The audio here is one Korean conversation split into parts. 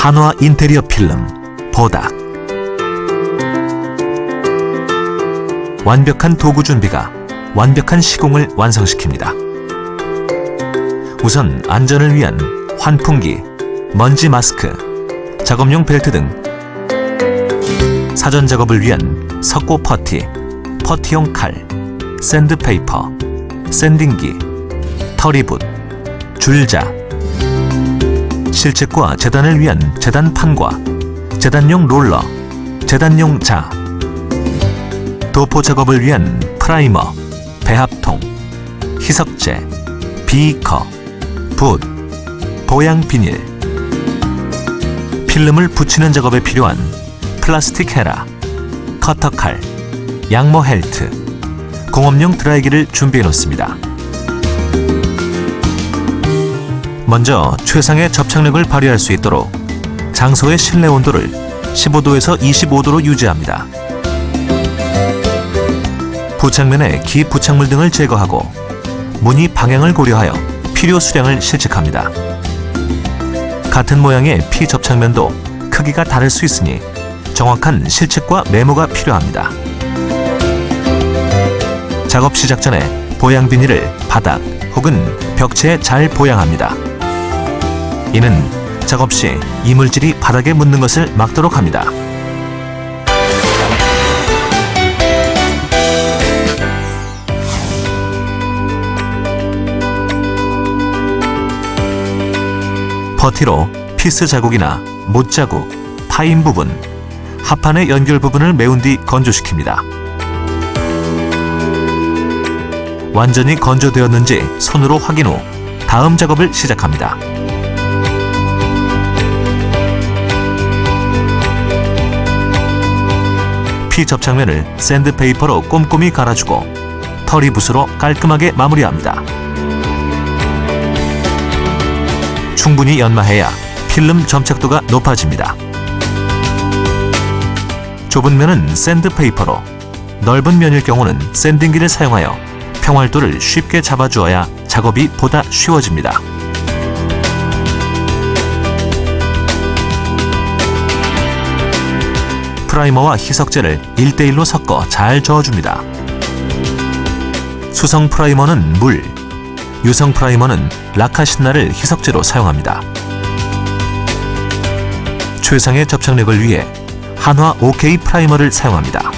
한화 인테리어 필름 보닥. 완벽한 도구 준비가 완벽한 시공을 완성시킵니다. 우선 안전을 위한 환풍기, 먼지 마스크, 작업용 벨트 등 사전 작업을 위한 석고 퍼티, 퍼티용 칼, 샌드페이퍼, 샌딩기, 터리붓, 줄자, 실측과 재단을 위한 재단판과 재단용 롤러, 재단용 자, 도포 작업을 위한 프라이머, 배합통, 희석제, 비커, 붓, 보양 비닐, 필름을 붙이는 작업에 필요한 플라스틱 헤라, 커터칼, 양모 헬트, 공업용 드라이기를 준비해 놓습니다. 먼저 최상의 접착력을 발휘할 수 있도록 장소의 실내 온도를 15도에서 25도로 유지합니다. 부착면의 기 부착물 등을 제거하고 무늬 방향을 고려하여 필요 수량을 실측합니다. 같은 모양의 피 접착면도 크기가 다를 수 있으니 정확한 실측과 메모가 필요합니다. 작업 시작 전에 보양 비닐을 바닥 혹은 벽체에 잘 보양합니다. 이는 작업 시 이물질이 바닥에 묻는 것을 막도록 합니다. 퍼티로 피스 자국이나 못 자국, 파인 부분, 합판의 연결 부분을 메운 뒤 건조시킵니다. 완전히 건조되었는지 손으로 확인 후 다음 작업을 시작합니다. 피 접착면을 샌드페이퍼로 꼼꼼히 갈아주고 터리붓으로 깔끔하게 마무리합니다. 충분히 연마해야 필름 점착도가 높아집니다. 좁은 면은 샌드페이퍼로, 넓은 면일 경우는 샌딩기를 사용하여 평활도를 쉽게 잡아주어야 작업이 보다 쉬워집니다. 프라이머와 희석제를 1:1로 섞어 잘 저어줍니다. 수성 프라이머는 물, 유성 프라이머는 라카신나를 희석제로 사용합니다. 최상의 접착력을 위해 한화 OK 프라이머를 사용합니다.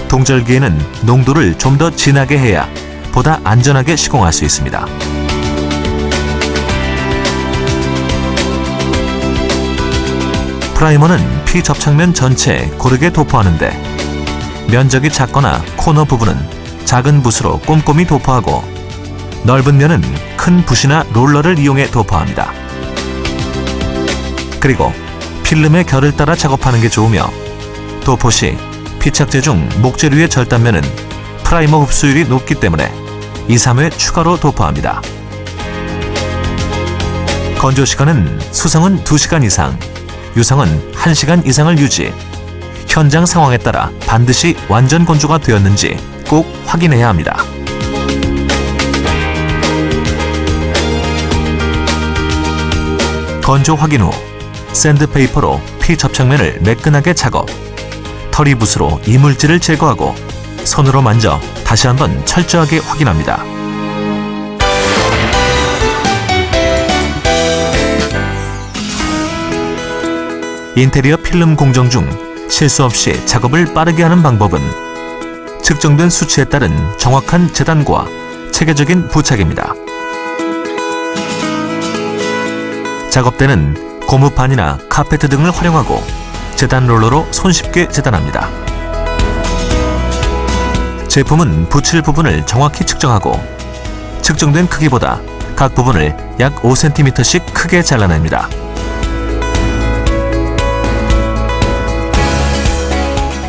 동절기에는 농도를 좀 더 진하게 해야 보다 안전하게 시공할 수 있습니다. 프라이머는 피 접착면 전체에 고르게 도포하는데 면적이 작거나 코너 부분은 작은 붓으로 꼼꼼히 도포하고 넓은 면은 큰 붓이나 롤러를 이용해 도포합니다. 그리고 필름의 결을 따라 작업하는 게 좋으며 도포 시 피착제 중 목재류의 절단면은 프라이머 흡수율이 높기 때문에 2-3회 추가로 도포합니다. 건조 시간은 수성은 2시간 이상, 유성은 1시간 이상을 유지, 현장 상황에 따라 반드시 완전 건조가 되었는지 꼭 확인해야 합니다. 건조 확인 후 샌드페이퍼로 피 접착면을 매끈하게 작업, 터리붓으로 이물질을 제거하고 손으로 만져 다시 한번 철저하게 확인합니다. 인테리어 필름 공정 중 실수 없이 작업을 빠르게 하는 방법은 측정된 수치에 따른 정확한 재단과 체계적인 부착입니다. 작업 때는 고무판이나 카페트 등을 활용하고 재단 롤러로 손쉽게 재단합니다. 제품은 붙일 부분을 정확히 측정하고 측정된 크기보다 각 부분을 약 5cm씩 크게 잘라냅니다.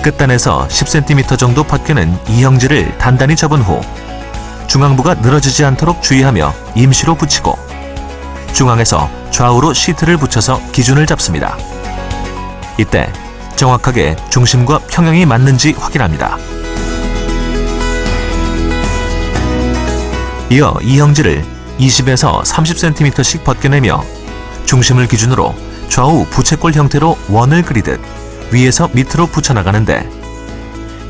끝단에서 10cm 정도 벗겨낸 이형지를 단단히 접은 후 중앙부가 늘어지지 않도록 주의하며 임시로 붙이고 중앙에서 좌우로 시트를 붙여서 기준을 잡습니다. 이때 정확하게 중심과 평형이 맞는지 확인합니다. 이어 이형지를 20에서 30cm씩 벗겨내며 중심을 기준으로 좌우 부채꼴 형태로 원을 그리듯 위에서 밑으로 붙여나가는데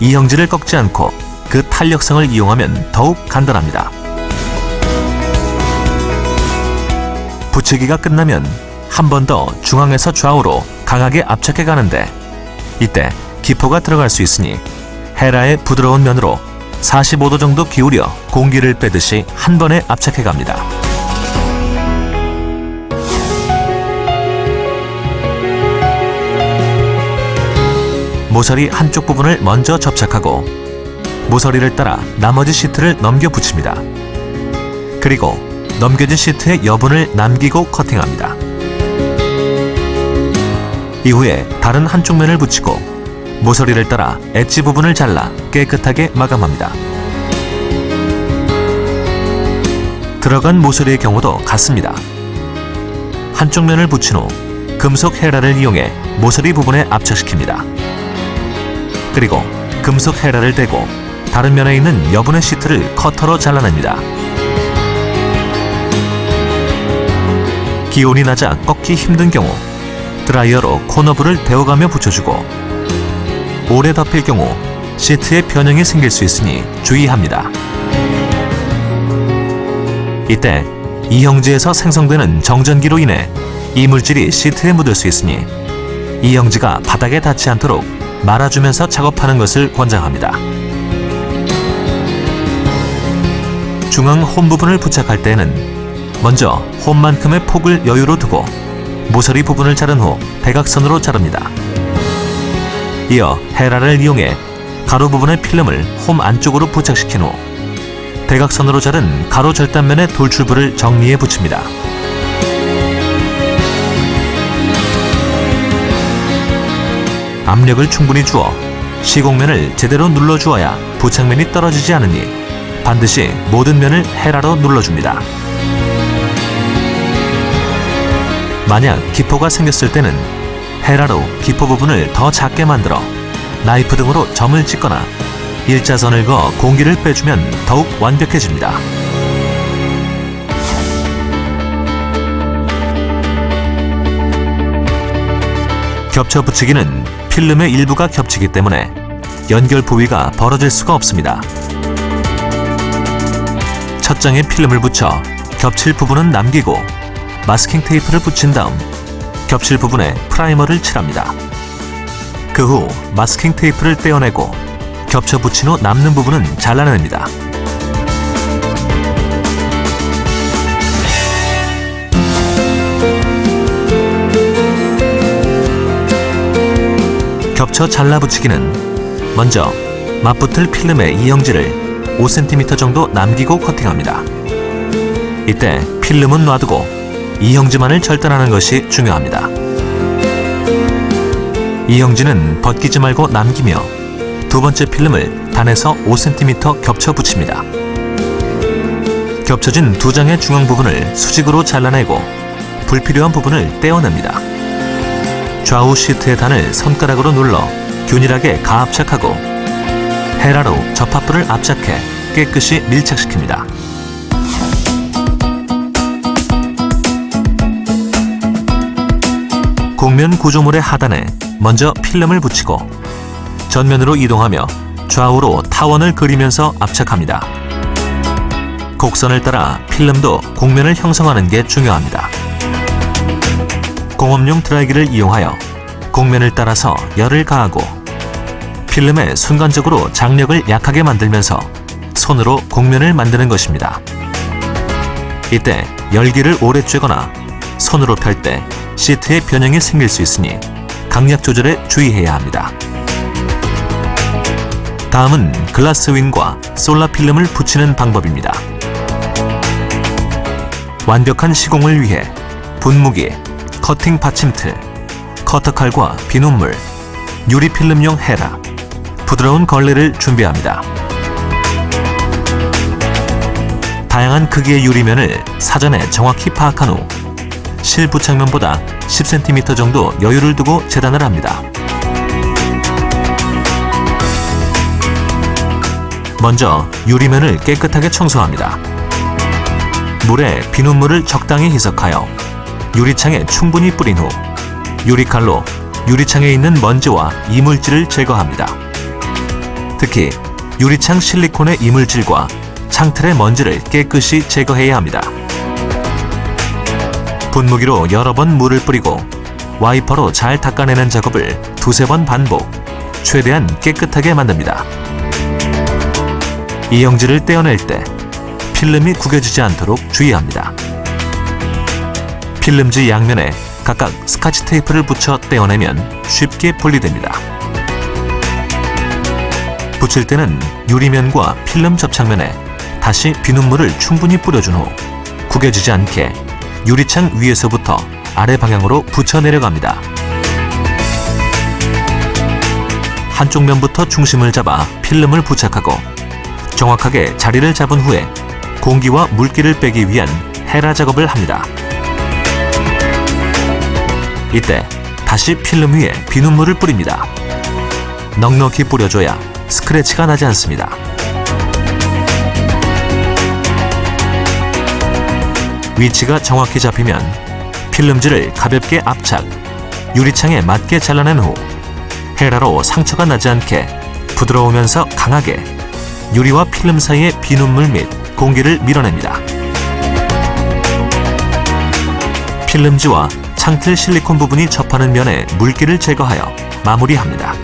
이형지를 꺾지 않고 그 탄력성을 이용하면 더욱 간단합니다. 붙이기가 끝나면 한 번 더 중앙에서 좌우로 강하게 압착해 가는데 이때 기포가 들어갈 수 있으니 헤라의 부드러운 면으로 45도 정도 기울여 공기를 빼듯이 한 번에 압착해 갑니다. 모서리 한쪽 부분을 먼저 접착하고 모서리를 따라 나머지 시트를 넘겨 붙입니다. 그리고 넘겨진 시트의 여분을 남기고 커팅합니다. 이후에 다른 한쪽 면을 붙이고 모서리를 따라 엣지 부분을 잘라 깨끗하게 마감합니다. 들어간 모서리의 경우도 같습니다. 한쪽 면을 붙인 후 금속 헤라를 이용해 모서리 부분에 압착시킵니다. 그리고 금속 헤라를 대고 다른 면에 있는 여분의 시트를 커터로 잘라냅니다. 기온이 낮아 꺾기 힘든 경우 드라이어로 코너부를 데워가며 붙여주고 오래 덮일 경우 시트에 변형이 생길 수 있으니 주의합니다. 이때 이형지에서 생성되는 정전기로 인해 이물질이 시트에 묻을 수 있으니 이형지가 바닥에 닿지 않도록 말아주면서 작업하는 것을 권장합니다. 중앙 홈 부분을 부착할 때에는 먼저 홈만큼의 폭을 여유로 두고 모서리 부분을 자른 후 대각선으로 자릅니다. 이어 헤라를 이용해 가로 부분의 필름을 홈 안쪽으로 부착시킨 후 대각선으로 자른 가로 절단면의 돌출부를 정리해 붙입니다. 압력을 충분히 주어 시공면을 제대로 눌러주어야 부착면이 떨어지지 않으니 반드시 모든 면을 헤라로 눌러줍니다. 만약 기포가 생겼을 때는 헤라로 기포 부분을 더 작게 만들어 나이프 등으로 점을 찍거나 일자선을 그어 공기를 빼주면 더욱 완벽해집니다. 겹쳐 붙이기는 필름의 일부가 겹치기 때문에 연결 부위가 벌어질 수가 없습니다. 첫 장에 필름을 붙여 겹칠 부분은 남기고 마스킹 테이프를 붙인 다음 겹칠 부분에 프라이머를 칠합니다. 그 후 마스킹 테이프를 떼어내고 겹쳐 붙인 후 남는 부분은 잘라냅니다. 겹쳐 잘라 붙이기는 먼저 맞붙을 필름의 이형지를 5cm 정도 남기고 커팅합니다. 이때 필름은 놔두고 이형지만을 절단하는 것이 중요합니다. 이형지는 벗기지 말고 남기며 두 번째 필름을 단에서 5cm 겹쳐 붙입니다. 겹쳐진 두 장의 중앙 부분을 수직으로 잘라내고 불필요한 부분을 떼어냅니다. 좌우 시트의 단을 손가락으로 눌러 균일하게 가압착하고 헤라로 접합부를 압착해 깨끗이 밀착시킵니다. 곡면 구조물의 하단에 먼저 필름을 붙이고 전면으로 이동하며 좌우로 타원을 그리면서 압착합니다. 곡선을 따라 필름도 곡면을 형성하는 게 중요합니다. 공업용 드라이기를 이용하여 곡면을 따라서 열을 가하고 필름에 순간적으로 장력을 약하게 만들면서 손으로 곡면을 만드는 것입니다. 이때 열기를 오래 쬐거나 손으로 펼 때 시트에 변형이 생길 수 있으니 강약 조절에 주의해야 합니다. 다음은 글라스 윈과 솔라 필름을 붙이는 방법입니다. 완벽한 시공을 위해 분무기, 커팅 받침틀, 커터칼과 비눗물, 유리 필름용 헤라, 부드러운 걸레를 준비합니다. 다양한 크기의 유리면을 사전에 정확히 파악한 후 실부착면보다 10cm 정도 여유를 두고 재단을 합니다. 먼저 유리면을 깨끗하게 청소합니다. 물에 비눗물을 적당히 희석하여 유리창에 충분히 뿌린 후 유리칼로 유리창에 있는 먼지와 이물질을 제거합니다. 특히 유리창 실리콘의 이물질과 창틀의 먼지를 깨끗이 제거해야 합니다. 분무기로 여러 번 물을 뿌리고 와이퍼로 잘 닦아내는 작업을 두세 번 반복, 최대한 깨끗하게 만듭니다. 이용지를 떼어낼 때 필름이 구겨지지 않도록 주의합니다. 필름지 양면에 각각 스카치 테이프를 붙여 떼어내면 쉽게 분리됩니다. 붙일 때는 유리면과 필름 접착면에 다시 비눗물을 충분히 뿌려준 후 구겨지지 않게 유리창 위에서부터 아래 방향으로 붙여 내려갑니다. 한쪽 면부터 중심을 잡아 필름을 부착하고 정확하게 자리를 잡은 후에 공기와 물기를 빼기 위한 헤라 작업을 합니다. 이때 다시 필름 위에 비눗물을 뿌립니다. 넉넉히 뿌려줘야 스크래치가 나지 않습니다. 위치가 정확히 잡히면 필름지를 가볍게 압착, 유리창에 맞게 잘라낸 후 헤라로 상처가 나지 않게 부드러우면서 강하게 유리와 필름 사이의 비눗물 및 공기를 밀어냅니다. 필름지와 창틀 실리콘 부분이 접하는 면에 물기를 제거하여 마무리합니다.